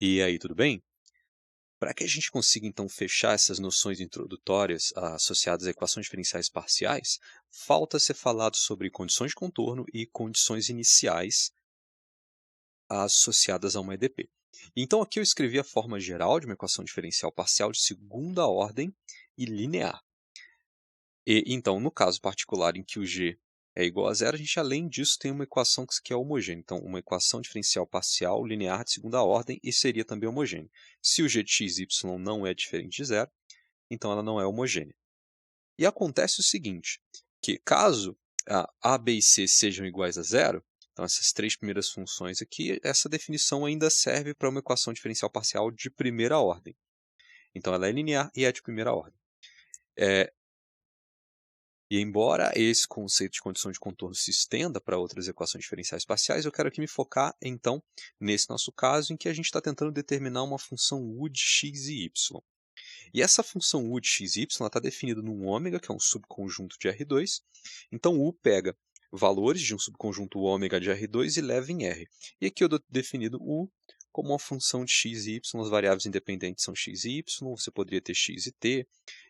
E aí, tudo bem? Para que a gente consiga então fechar essas noções introdutórias associadas a equações diferenciais parciais, falta ser falado sobre condições de contorno e condições iniciais associadas a uma EDP. Então aqui eu escrevi a forma geral de uma equação diferencial parcial de segunda ordem e linear. E então, no caso particular em que o g é igual a zero, a gente além disso tem uma equação que é homogênea. Então, uma equação diferencial parcial linear de segunda ordem e seria também homogênea. Se o g de x e y não é diferente de zero, então ela não é homogênea. E acontece o seguinte, que caso a, b e c sejam iguais a zero, então essas três primeiras funções aqui, essa definição ainda serve para uma equação diferencial parcial de primeira ordem. Então ela é linear e é de primeira ordem. E embora esse conceito de condição de contorno se estenda para outras equações diferenciais parciais, eu quero aqui me focar, então, nesse nosso caso, em que a gente está tentando determinar uma função u de x e y. E essa função u de x e y está definida num ômega, que é um subconjunto de R2. Então, u pega valores de um subconjunto ômega de R2 e leva em R. E aqui eu estou definido u como uma função de x e y, as variáveis independentes são x e y, você poderia ter x e t,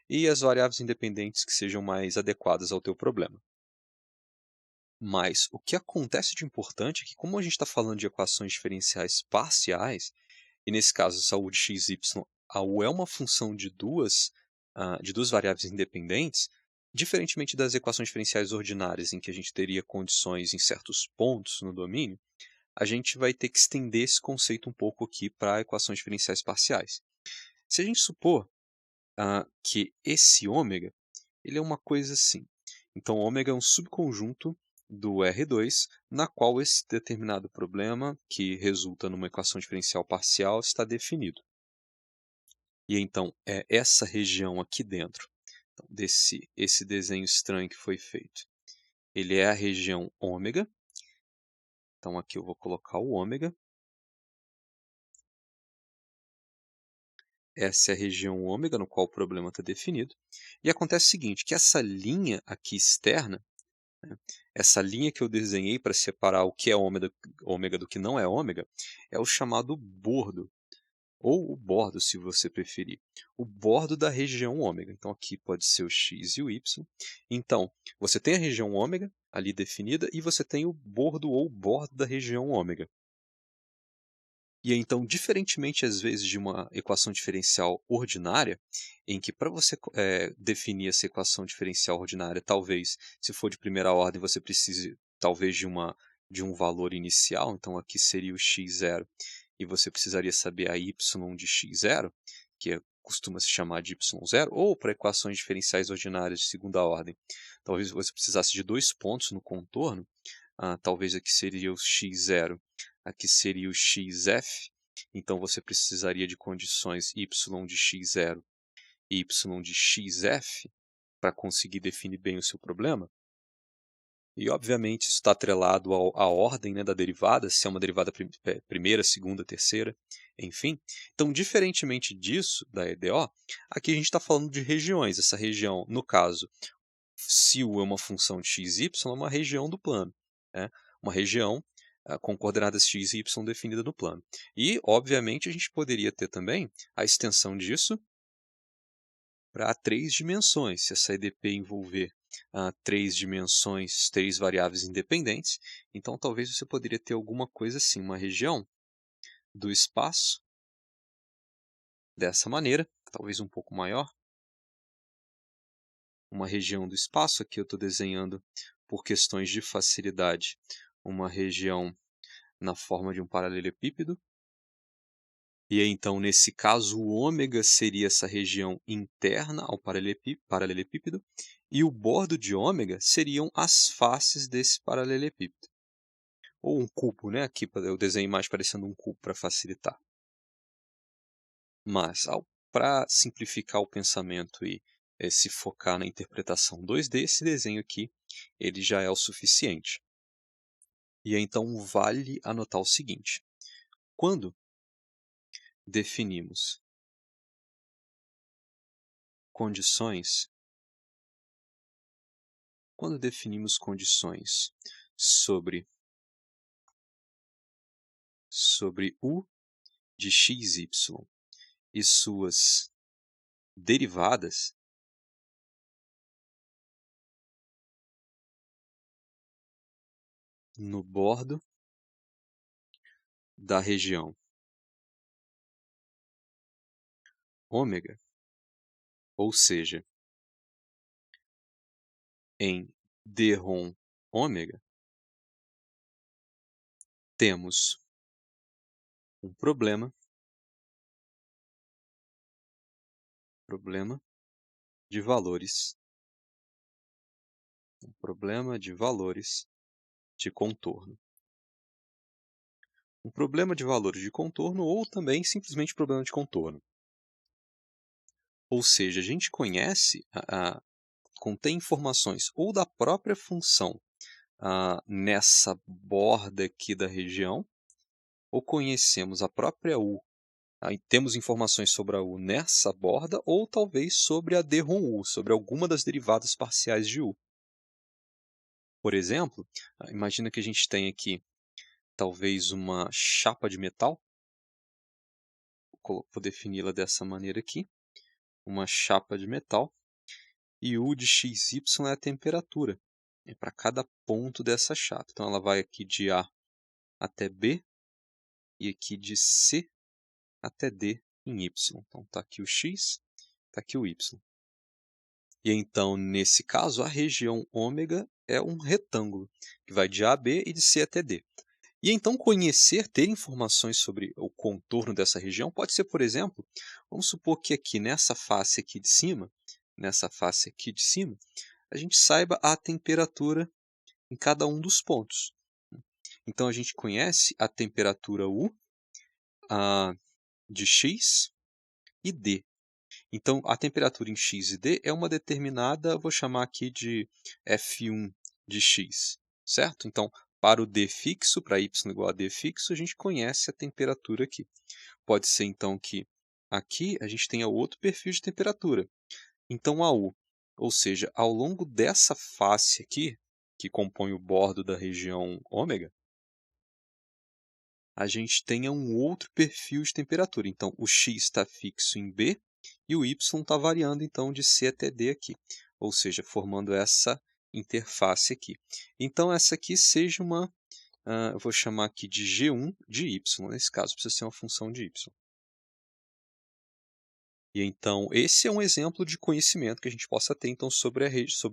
e as variáveis independentes que sejam mais adequadas ao teu problema. Mas o que acontece de importante é que, como a gente está falando de equações diferenciais parciais, e nesse caso essa u de x e y, a u é uma função de duas variáveis independentes, diferentemente das equações diferenciais ordinárias, em que a gente teria condições em certos pontos no domínio, a gente vai ter que estender esse conceito um pouco aqui para equações diferenciais parciais. Se a gente supor que esse ômega ele é uma coisa assim. Então, ômega é um subconjunto do R2, na qual esse determinado problema, que resulta numa equação diferencial parcial, está definido. E então, é essa região aqui dentro, então, esse desenho estranho que foi feito, ele é a região ômega. Então, aqui eu vou colocar o ômega. Essa é a região ômega, no qual o problema está definido. E acontece o seguinte, que essa linha aqui externa, né, essa linha que eu desenhei para separar o que é ômega do que não é ômega, é o chamado bordo, ou o bordo, se você preferir. O bordo da região ômega. Então, aqui pode ser o x e o y. Então, você tem a região ômega ali definida e você tem o bordo ou bordo da região ômega. E então, diferentemente às vezes de uma equação diferencial ordinária, em que para você definir essa equação diferencial ordinária, talvez, se for de primeira ordem, você precise talvez de um valor inicial, então aqui seria o x0, e você precisaria saber a y de x0, costuma se chamar de y0, ou para equações diferenciais ordinárias de segunda ordem, talvez você precisasse de dois pontos no contorno, talvez aqui seria o x0, aqui seria o xf, então você precisaria de condições y de x0 e y de xf para conseguir definir bem o seu problema. E, obviamente, isso está atrelado à ordem, né, da derivada, se é uma derivada primeira, segunda, terceira, enfim. Então, diferentemente disso, da EDO, aqui a gente está falando de regiões. Essa região, no caso, se u é uma função de x e y, é uma região do plano, né? Uma região com coordenadas x e y definida no plano. E, obviamente, a gente poderia ter também a extensão disso para três dimensões, se essa EDP envolver três dimensões, três variáveis independentes, então talvez você poderia ter alguma coisa assim, uma região do espaço, dessa maneira, talvez um pouco maior, uma região do espaço, aqui eu estou desenhando por questões de facilidade, uma região na forma de um paralelepípedo. E então, nesse caso, o ômega seria essa região interna ao paralelepípedo, e o bordo de ômega seriam as faces desse paralelepípedo. Ou um cubo, né? Aqui eu desenhei mais parecendo um cubo para facilitar. Mas, para simplificar o pensamento e se focar na interpretação 2D, esse desenho aqui ele já é o suficiente. E então vale anotar o seguinte: quando definimos condições sobre u de xy e suas derivadas no bordo da região ômega, ou seja, em d-ROM ômega, temos um problema de valores, um problema de valores de contorno. Um problema de valores de contorno ou também simplesmente problema de contorno. Ou seja, a gente conhece, contém informações ou da própria função nessa borda aqui da região, ou conhecemos a própria U, e temos informações sobre a U nessa borda, ou talvez sobre a d-ROM U, sobre alguma das derivadas parciais de U. Por exemplo, imagina que a gente tem aqui talvez uma chapa de metal, vou defini-la dessa maneira aqui, uma chapa de metal, e U de xy é a temperatura, para cada ponto dessa chapa. Então ela vai aqui de A até B, e aqui de C até D em Y. Então está aqui o X, está aqui o Y. E então, nesse caso, a região ômega é um retângulo, que vai de A a B e de C até D. E então ter informações sobre o contorno dessa região pode ser, por exemplo, vamos supor que aqui nessa face aqui de cima, a gente saiba a temperatura em cada um dos pontos. Então a gente conhece a temperatura U de X e D. Então a temperatura em X e D é uma determinada, vou chamar aqui de F1 de X, certo? Então, para o D fixo, para Y igual a D fixo, a gente conhece a temperatura aqui. Pode ser então que aqui a gente tenha outro perfil de temperatura. Então a U, ou seja, ao longo dessa face aqui, que compõe o bordo da região ômega, a gente tenha um outro perfil de temperatura. Então o X está fixo em B e o Y está variando então de C até D aqui, ou seja, formando essa interface aqui. Então essa aqui seja uma, eu vou chamar aqui de G1 de Y, nesse caso precisa ser uma função de Y. E então esse é um exemplo de conhecimento que a gente possa ter então sobre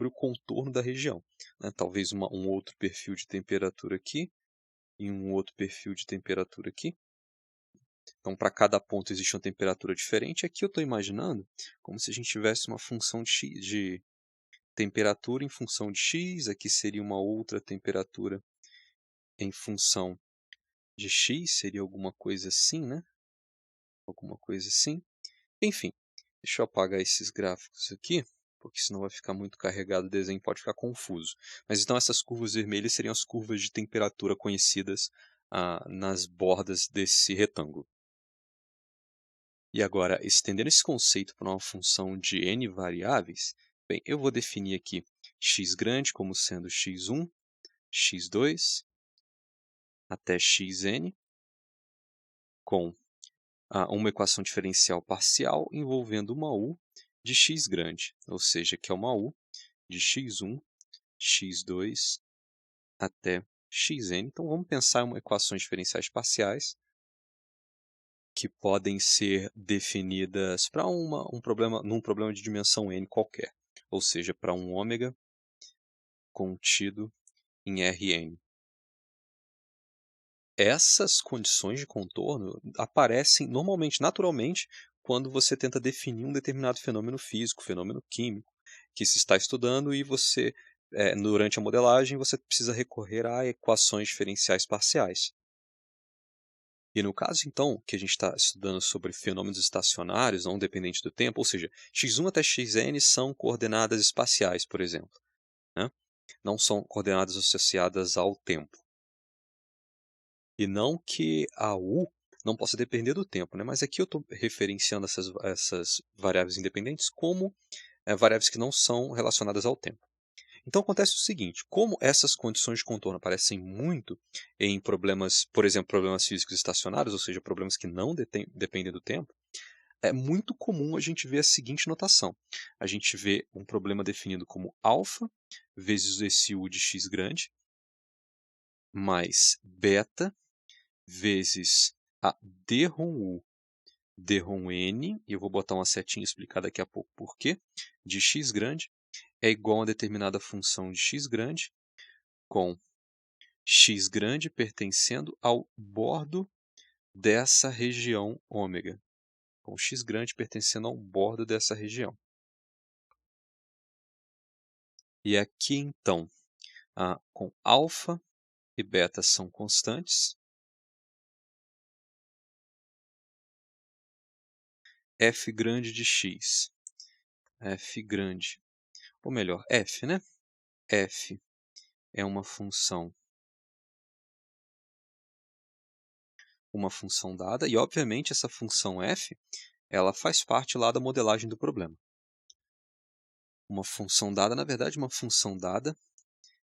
o contorno da região, né? Talvez um outro perfil de temperatura aqui e um outro perfil de temperatura aqui. Então, para cada ponto existe uma temperatura diferente. Aqui eu estou imaginando como se a gente tivesse uma função de temperatura em função de x, aqui seria uma outra temperatura em função de x, seria alguma coisa assim, né? Alguma coisa assim. Enfim, deixa eu apagar esses gráficos aqui, porque senão vai ficar muito carregado o desenho, pode ficar confuso. Mas então essas curvas vermelhas seriam as curvas de temperatura conhecidas nas bordas desse retângulo. E agora, estendendo esse conceito para uma função de n variáveis, bem, eu vou definir aqui x grande como sendo x1, x2, até xn, com uma equação diferencial parcial envolvendo uma u de x grande, ou seja, que é uma u de x1, x2, até xn. Então, vamos pensar em equações diferenciais parciais que podem ser definidas para num problema de dimensão n qualquer, ou seja, para um ômega contido em Rn. Essas condições de contorno aparecem normalmente, naturalmente, quando você tenta definir um determinado fenômeno físico, fenômeno químico, que se está estudando e você, durante a modelagem, você precisa recorrer a equações diferenciais parciais. E no caso, então, que a gente está estudando sobre fenômenos estacionários, não dependentes do tempo, ou seja, x1 até xn são coordenadas espaciais, por exemplo, né? Não são coordenadas associadas ao tempo. E não que a u não possa depender do tempo, né? Mas aqui eu estou referenciando essas variáveis independentes como variáveis que não são relacionadas ao tempo. Então acontece o seguinte, como essas condições de contorno aparecem muito em problemas, por exemplo, problemas físicos estacionários, ou seja, problemas que não dependem do tempo, é muito comum a gente ver a seguinte notação. A gente vê um problema definido como alfa vezes esse u de x grande, mais beta vezes a d ρ u d ρ n, e eu vou botar uma setinha e explicar daqui a pouco por quê, de x grande, é igual a uma determinada função de x grande, com x grande pertencendo ao bordo dessa região ômega. Com x grande pertencendo ao bordo dessa região. E aqui, então, com alfa e beta são constantes, f grande de x, f grande, ou melhor, f, né? F é uma função dada, e obviamente essa função f, ela faz parte lá da modelagem do problema. Uma função dada, na verdade, uma função dada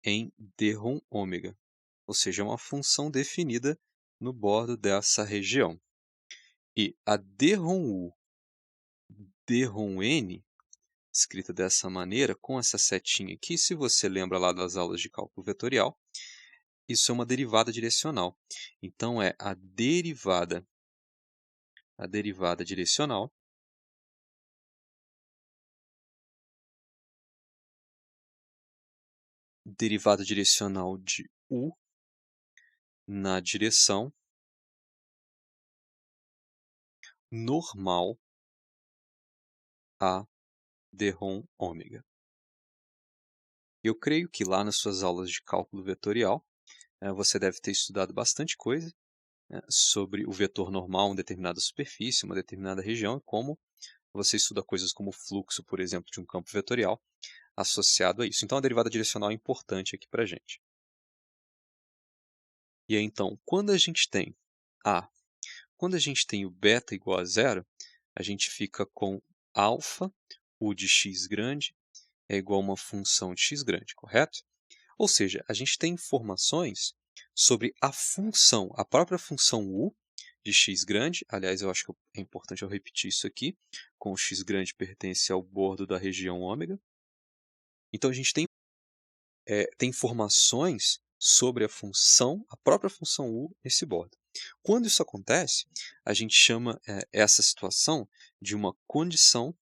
em d ρ ômega, ou seja, é uma função definida no bordo dessa região. E a d ρ u, d ρ n, escrita dessa maneira, com essa setinha aqui, se você lembra lá das aulas de cálculo vetorial, isso é uma derivada direcional. Então, é a derivada direcional de u na direção normal a d ρ ômega. Eu creio que lá nas suas aulas de cálculo vetorial, você deve ter estudado bastante coisa, né, sobre o vetor normal em uma determinada superfície, uma determinada região, e como você estuda coisas como o fluxo, por exemplo, de um campo vetorial associado a isso. Então, a derivada direcional é importante aqui para a gente. E aí, então, quando a gente tem o beta igual a zero, a gente fica com alfa, u de x grande, é igual a uma função de x grande, correto? Ou seja, a gente tem informações sobre a função, a própria função u de x grande. Aliás, eu acho que é importante eu repetir isso aqui, com o x grande pertence ao bordo da região ômega. Então, a gente tem informações sobre a própria função u nesse bordo. Quando isso acontece, a gente chama essa situação de uma condição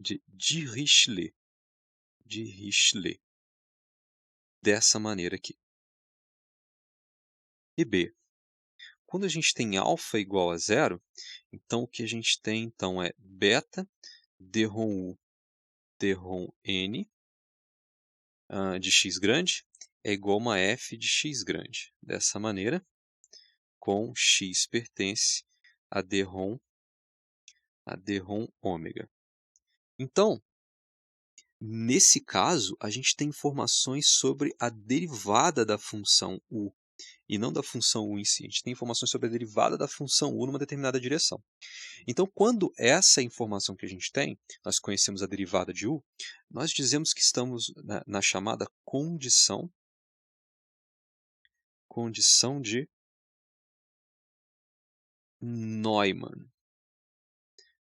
de Dirichlet. Dessa maneira aqui. E B, quando a gente tem alfa igual a zero, então o que a gente tem então é beta d ρ u d ρ n de x grande é igual a uma f de x grande. Dessa maneira, com x pertence a d ρ ômega. Então, nesse caso, a gente tem informações sobre a derivada da função u, e não da função u em si. A gente tem informações sobre a derivada da função u numa determinada direção. Então, quando essa informação que a gente tem, nós conhecemos a derivada de u, nós dizemos que estamos na chamada condição de Neumann.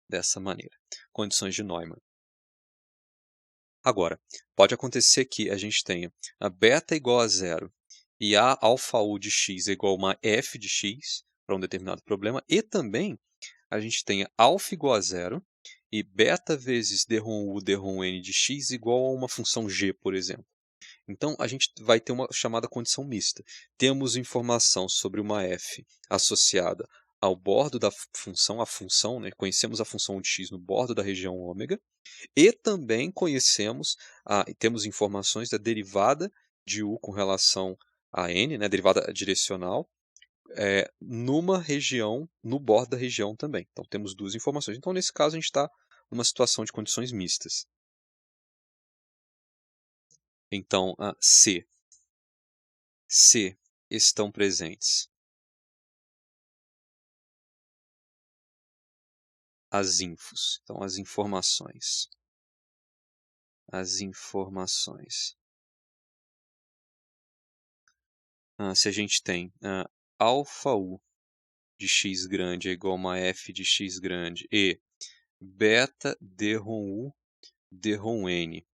Dessa maneira, condições de Neumann. Agora, pode acontecer que a gente tenha a beta igual a zero e a alfa u de x é igual a uma f de x para um determinado problema, e também a gente tenha alfa igual a zero e beta vezes d ρ u d ρ n de x igual a uma função g, por exemplo. Então, a gente vai ter uma chamada condição mista. Temos informação sobre uma f associada ao bordo da função, né? Conhecemos a função de x no bordo da região ômega, e também temos informações da derivada de u com relação a n, né? Derivada direcional, numa região, no bordo da região também. Então, temos duas informações. Então, nesse caso, a gente está numa situação de condições mistas. Então, C estão presentes as informações as informações. Se a gente tem alfa U de x grande é igual a uma f de x grande e beta d ρ u d ρ n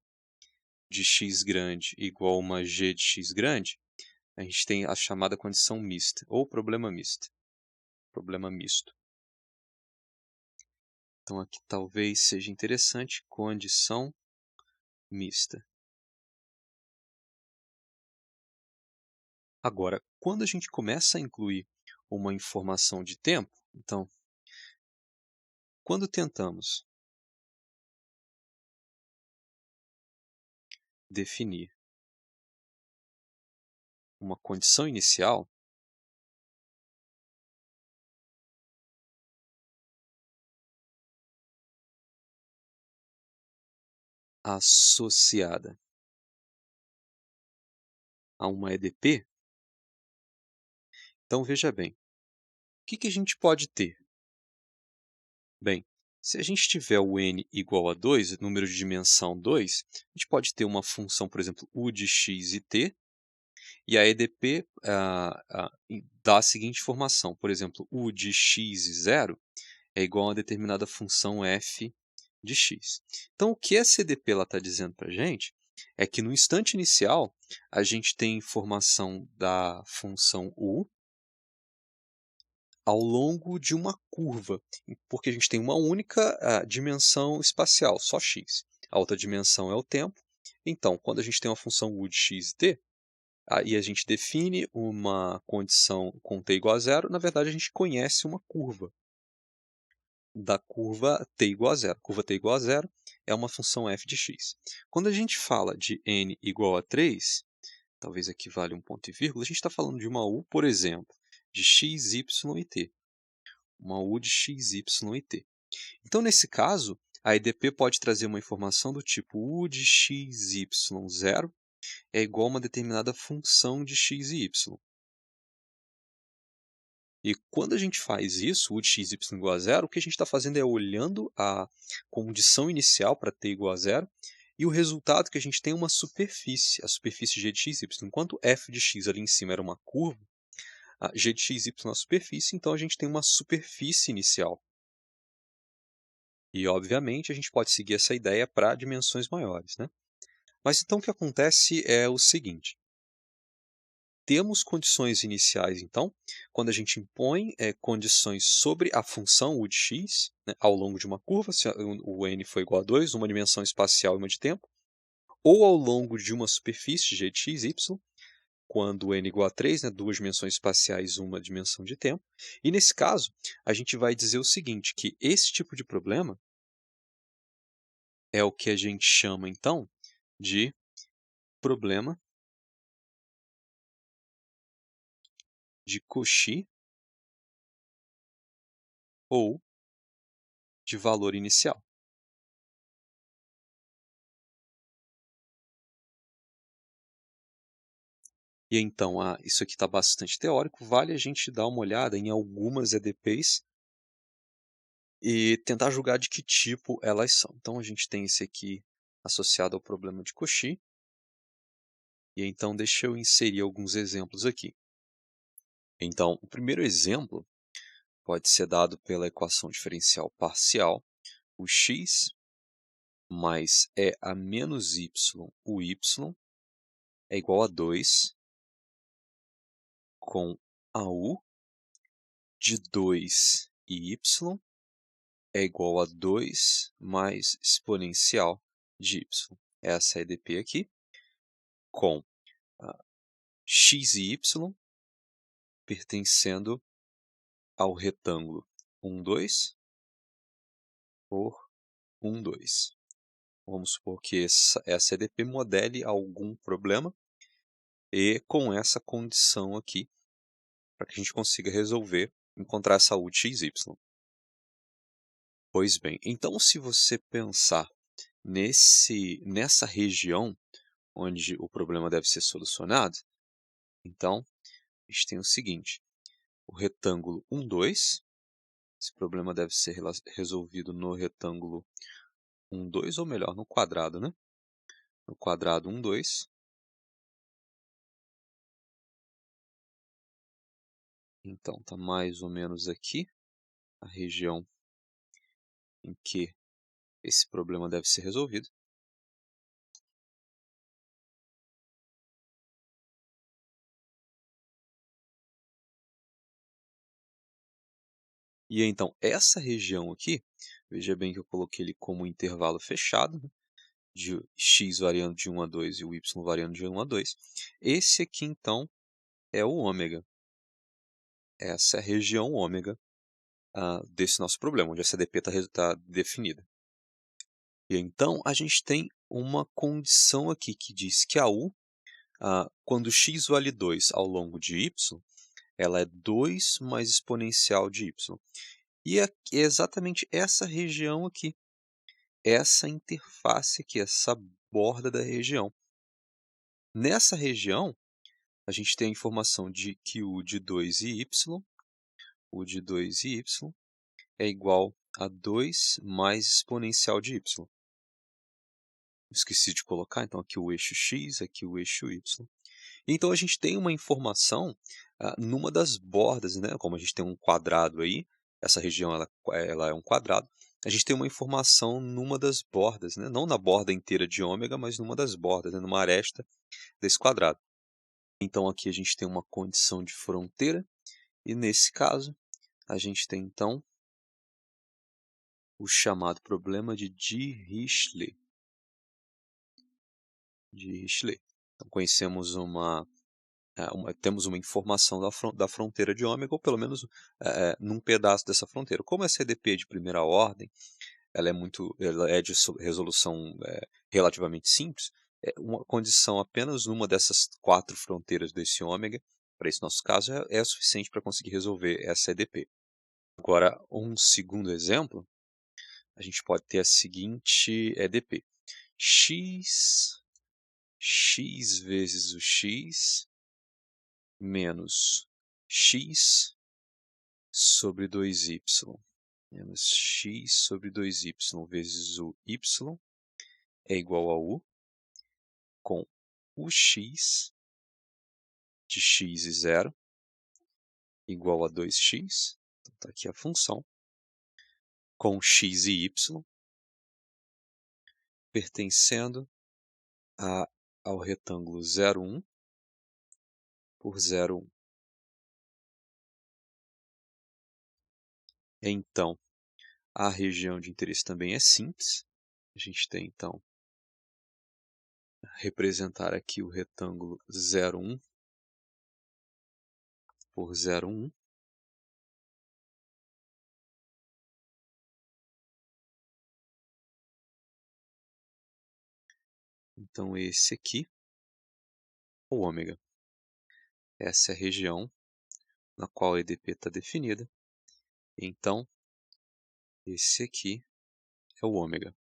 de x grande igual a uma g de x grande, a gente tem a chamada condição mista, ou problema misto. Problema misto. Então aqui talvez seja interessante, condição mista. Agora, quando a gente começa a incluir uma informação de tempo, então, quando tentamos definir uma condição inicial, associada a uma EDP, então veja bem, o que a gente pode ter? Bem, se a gente tiver o n igual a 2, número de dimensão 2, a gente pode ter uma função, por exemplo, u de x e t, e a EDP dá a seguinte informação, por exemplo, u de x e 0 é igual a uma determinada função f de x. Então, o que essa EDP está dizendo para a gente é que no instante inicial, a gente tem informação da função u ao longo de uma curva, porque a gente tem uma única dimensão espacial, só x. A outra dimensão é o tempo. Então, quando a gente tem uma função u de x e t, e a gente define uma condição com t igual a zero, na verdade a gente conhece uma curva da curva t igual a zero. Curva t igual a zero é uma função f de x. Quando a gente fala de n igual a 3, talvez aqui vale um ponto e vírgula, a gente está falando de uma u, por exemplo, de x, y e t. Uma u de x, y e t. Então, nesse caso, a EDP pode trazer uma informação do tipo u de x, y, 0 é igual a uma determinada função de x e y. E quando a gente faz isso, u de x, y igual a 0, o que a gente está fazendo é olhando a condição inicial para t igual a 0, e o resultado que a gente tem é uma superfície, a superfície g de x, y. Enquanto f de x ali em cima era uma curva, a g de x, y é a superfície, então a gente tem uma superfície inicial. E, obviamente, a gente pode seguir essa ideia para dimensões maiores, né? Mas então o que acontece é o seguinte. Temos condições iniciais, então, quando a gente impõe condições sobre a função u de x, né, ao longo de uma curva, se o n for igual a 2, uma dimensão espacial e uma de tempo, ou ao longo de uma superfície, g de x, y, quando o n igual a 3, né, duas dimensões espaciais, uma dimensão de tempo. E nesse caso, a gente vai dizer o seguinte, que esse tipo de problema é o que a gente chama, então, de problema de Cauchy ou de valor inicial. E então, isso aqui está bastante teórico, vale a gente dar uma olhada em algumas EDPs e tentar julgar de que tipo elas são. Então, a gente tem esse aqui associado ao problema de Cauchy. E então, deixa eu inserir alguns exemplos aqui. Então, o primeiro exemplo pode ser dado pela equação diferencial parcial, o x mais e a menos y, o y, é igual a 2, com a u de 2 e y é igual a 2 mais exponencial de y. Essa é a EDP aqui, com x e y pertencendo ao retângulo 1, 2 por 1, 2. Vamos supor que essa EDP modele algum problema e com essa condição aqui, para que a gente consiga resolver, encontrar essa u de x, y. Pois bem, então se você pensar nessa região onde o problema deve ser solucionado, então a gente tem o seguinte, o retângulo 1, 2, esse problema deve ser resolvido no retângulo 1, 2, ou melhor, no quadrado, né? no quadrado 1, 2. Então, está mais ou menos aqui a região em que esse problema deve ser resolvido. E então, essa região aqui, veja bem que eu coloquei ele como intervalo fechado, né, de x variando de 1 a 2 e o y variando de 1 a 2. Esse aqui, então, é o ômega. Essa é a região ômega desse nosso problema, onde essa dp está definida. E então, a gente tem uma condição aqui que diz que a u, quando x vale 2 ao longo de y, ela é 2 mais exponencial de y. E é exatamente essa região aqui, essa interface aqui, essa borda da região. Nessa região, a gente tem a informação de que u de 2 e y é igual a 2 mais exponencial de y. Esqueci de colocar, então, aqui o eixo x, aqui o eixo y. Então, a gente tem uma informação numa das bordas, né? Como a gente tem um quadrado aí, essa região ela é um quadrado, a gente tem uma informação numa das bordas, né? Não na borda inteira de ômega, mas numa das bordas, né? Numa aresta desse quadrado. Então, aqui a gente tem uma condição de fronteira, e nesse caso, a gente tem, então, o chamado problema de Dirichlet. Então, conhecemos temos uma informação da fronteira de ômega, ou pelo menos num pedaço dessa fronteira. Como essa EDP é de primeira ordem, ela é de resolução relativamente simples, uma condição apenas numa dessas 4 fronteiras desse ômega, para esse nosso caso, é suficiente para conseguir resolver essa EDP. Agora, um segundo exemplo, a gente pode ter a seguinte EDP. X vezes o x menos x sobre 2y menos x sobre 2y vezes o y é igual a u, com o x de x e 0 igual a 2x, então está aqui a função, com x e y pertencendo ao retângulo 0,1 por 0,1. Então, a região de interesse também é simples. A gente tem, então, representar aqui o retângulo 0,1 por 0,1. Então, esse aqui é o ômega. Essa é a região na qual a EDP está definida. Então, esse aqui é o ômega.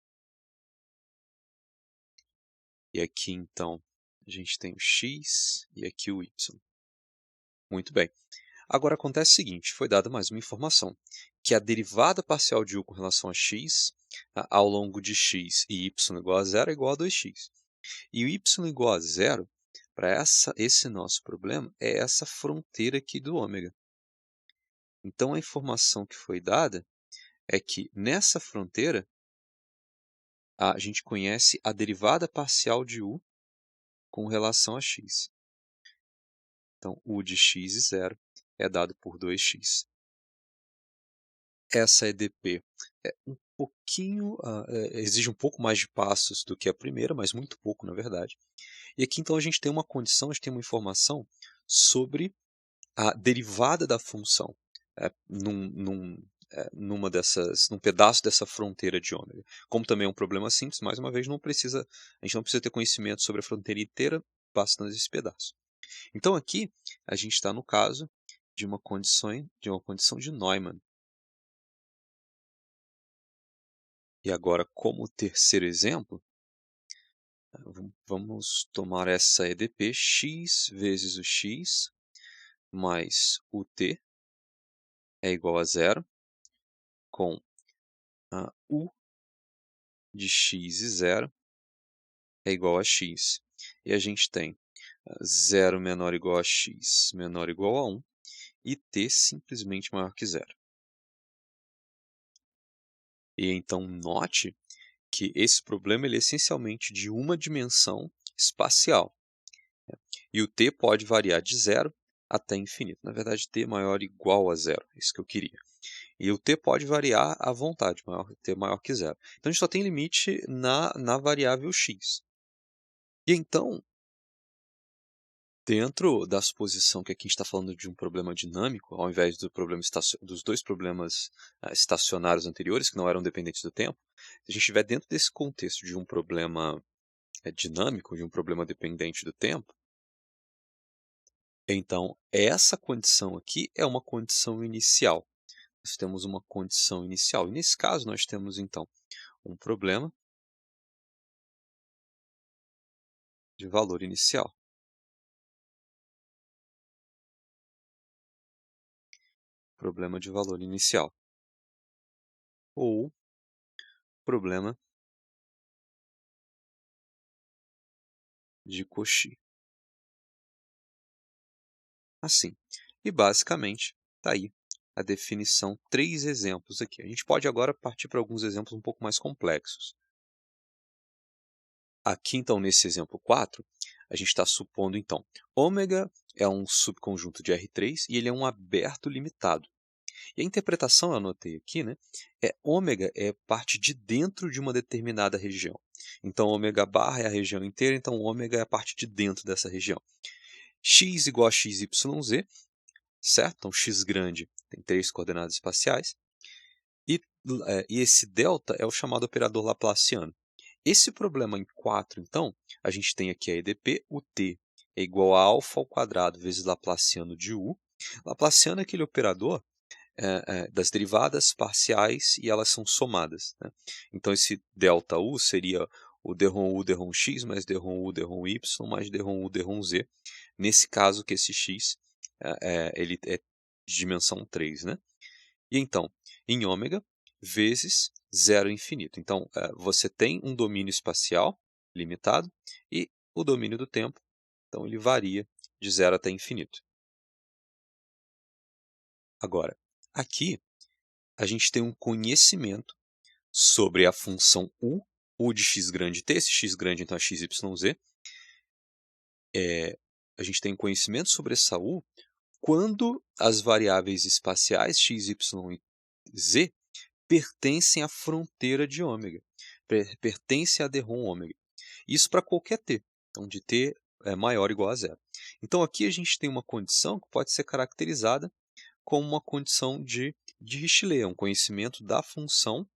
E aqui, então, a gente tem o x e aqui o y. Muito bem. Agora acontece o seguinte, foi dada mais uma informação, que a derivada parcial de u com relação a x ao longo de x e y igual a 0 é igual a 2x. E o y igual a 0, para esse nosso problema, é essa fronteira aqui do ômega. Então, a informação que foi dada é que nessa fronteira, a gente conhece a derivada parcial de u com relação a x. Então, u de x e 0 é dado por 2x. Essa EDP exige um pouco mais de passos do que a primeira, mas muito pouco, na verdade. E aqui, então, a gente tem uma condição, a gente tem uma informação sobre a derivada da função num pedaço dessa fronteira de ômega. Como também é um problema simples, mais uma vez, a gente não precisa ter conhecimento sobre a fronteira inteira, basta esse pedaço. Então aqui a gente está no caso de uma condição de Neumann. E agora, como terceiro exemplo, vamos tomar essa EDP x vezes o x mais o t é igual a 0, com u de x e 0 é igual a x. E a gente tem 0 menor ou igual a x menor ou igual a 1 e t simplesmente maior que zero. E então note que esse problema ele é essencialmente de uma dimensão espacial. E o t pode variar de zero até infinito. Na verdade, t maior ou igual a zero, é isso que eu queria. E o t pode variar à vontade, t maior que zero. Então, a gente só tem limite na variável x. E então, dentro da suposição que aqui a gente está falando de um problema dinâmico, ao invés dos dois problemas estacionários anteriores, que não eram dependentes do tempo, se a gente estiver dentro desse contexto de um problema dinâmico, de um problema dependente do tempo, então essa condição aqui é uma condição inicial. Nós temos uma condição inicial. E nesse caso, nós temos, então, um problema de valor inicial. Problema de valor inicial. Ou problema de Cauchy. Assim. E, basicamente, está aí a definição, 3 exemplos aqui. A gente pode agora partir para alguns exemplos um pouco mais complexos. Aqui, então, nesse exemplo 4, a gente está supondo, então, ômega é um subconjunto de R3 e ele é um aberto limitado. E a interpretação, eu anotei aqui, né, ômega é parte de dentro de uma determinada região. Então, ômega barra é a região inteira, então ômega é a parte de dentro dessa região. X igual a XYZ, certo? Então, x grande tem 3 coordenadas espaciais. E esse delta é o chamado operador laplaciano. Esse problema em 4, então, a gente tem aqui a EDP, o t é igual a alfa ao quadrado vezes Laplaciano de u. Laplaciano é aquele operador das derivadas parciais e elas são somadas, né? Então, esse ΔU seria o dρ u dρ x mais dρ u dρ y mais dρ u dρ z. Nesse caso, que esse x ele é de dimensão 3, né? E então, em ômega, vezes 0 infinito. Então, você tem um domínio espacial limitado e o domínio do tempo, então ele varia de 0 até infinito. Agora, aqui a gente tem um conhecimento sobre a função u de x grande t, esse x grande então é xyz. A gente tem conhecimento sobre essa u quando as variáveis espaciais x, y e z pertencem à fronteira de ômega, pertencem a dρ ômega. Isso para qualquer t, onde t é maior ou igual a zero. Então aqui a gente tem uma condição que pode ser caracterizada como uma condição de Dirichlet, um conhecimento da função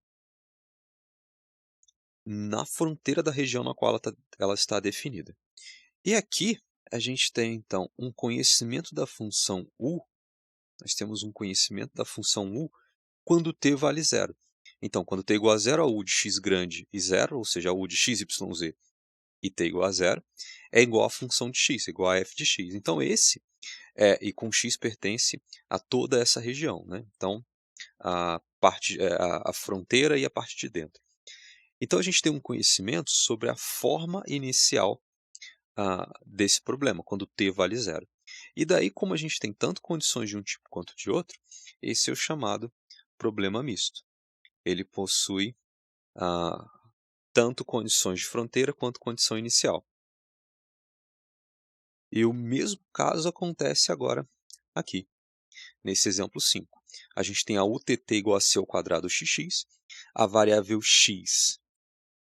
na fronteira da região na qual ela está definida. E aqui a gente tem, então, um conhecimento da função u, nós temos um conhecimento da função u quando t vale zero. Então, quando t igual a zero, a u de x grande e zero, ou seja, a u de x, y, z e t igual a zero, é igual à função de x, igual a f de x. Então, e com x pertence a toda essa região, né? Então, a fronteira e a parte de dentro. Então, a gente tem um conhecimento sobre a forma inicial desse problema, quando t vale zero. E daí, como a gente tem tanto condições de um tipo quanto de outro, esse é o chamado problema misto. Ele possui tanto condições de fronteira quanto condição inicial. E o mesmo caso acontece agora aqui, nesse exemplo 5. A gente tem a UTT igual a c ao quadrado xx, a variável x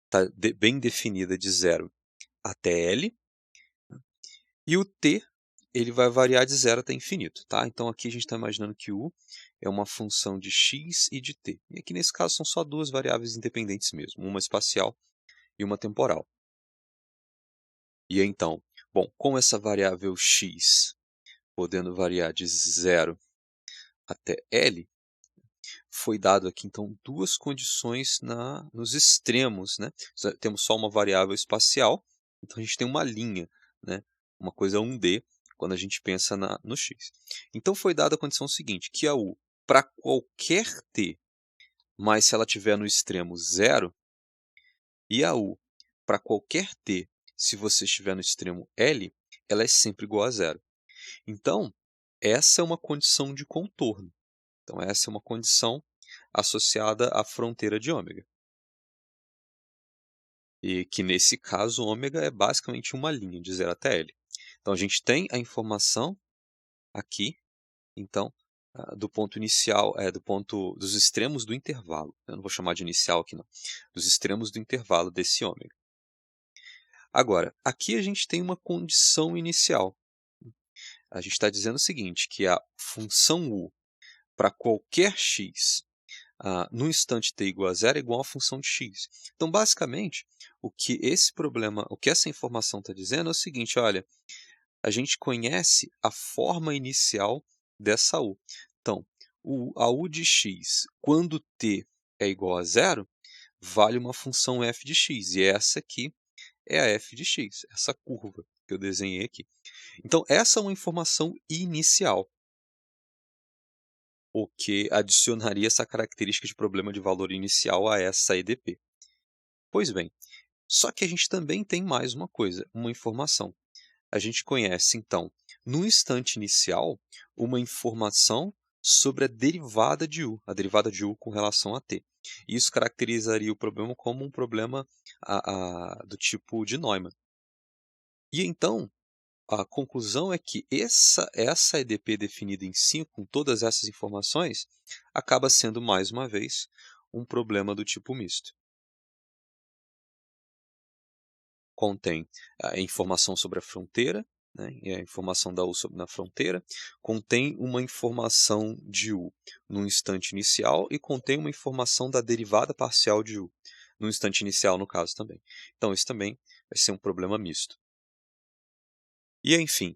está bem definida de 0 até L, e o t ele vai variar de 0 até infinito. Tá? Então aqui a gente está imaginando que u é uma função de x e de t. E aqui nesse caso são só duas variáveis independentes mesmo, uma espacial e uma temporal. E então, bom, com essa variável x podendo variar de 0 até L, foi dado aqui, então, duas condições nos extremos, né? Temos só uma variável espacial, então a gente tem uma linha, né? Uma coisa 1D, quando a gente pensa no x. Então, foi dada a condição seguinte, que a u, para qualquer t, mas se ela estiver no extremo 0, e a u, para qualquer t, se você estiver no extremo L, ela é sempre igual a zero. Então, essa é uma condição de contorno. Então essa é uma condição associada à fronteira de ômega. E que nesse caso, ômega é basicamente uma linha de 0 até L. Então a gente tem a informação aqui, então, do ponto inicial, dos extremos do intervalo. Eu não vou chamar de inicial aqui não. Dos extremos do intervalo desse ômega. Agora, aqui a gente tem uma condição inicial. A gente está dizendo o seguinte, que a função u para qualquer x no instante t igual a zero é igual à função de x. Então, basicamente, o que essa informação está dizendo é o seguinte, olha, a gente conhece a forma inicial dessa u. Então, a u de x, quando t é igual a zero, vale uma função f de x, e essa aqui é a f de x, essa curva que eu desenhei aqui. Então, essa é uma informação inicial, o que adicionaria essa característica de problema de valor inicial a essa EDP. Pois bem, só que a gente também tem mais uma coisa, uma informação. A gente conhece, então, no instante inicial, uma informação sobre a derivada de u com relação a t. Isso caracterizaria o problema como um problema do tipo de Neumann. E então, a conclusão é que essa EDP definida em 5, com todas essas informações, acaba sendo, mais uma vez, um problema do tipo misto. Contém a informação sobre a fronteira, né, e a informação da U na fronteira, contém uma informação de U no instante inicial e contém uma informação da derivada parcial de U, no instante inicial, no caso também. Então, isso também vai ser um problema misto. E, enfim,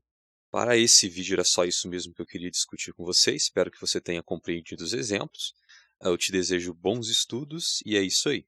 para esse vídeo era só isso mesmo que eu queria discutir com você. Espero que você tenha compreendido os exemplos. Eu te desejo bons estudos e é isso aí.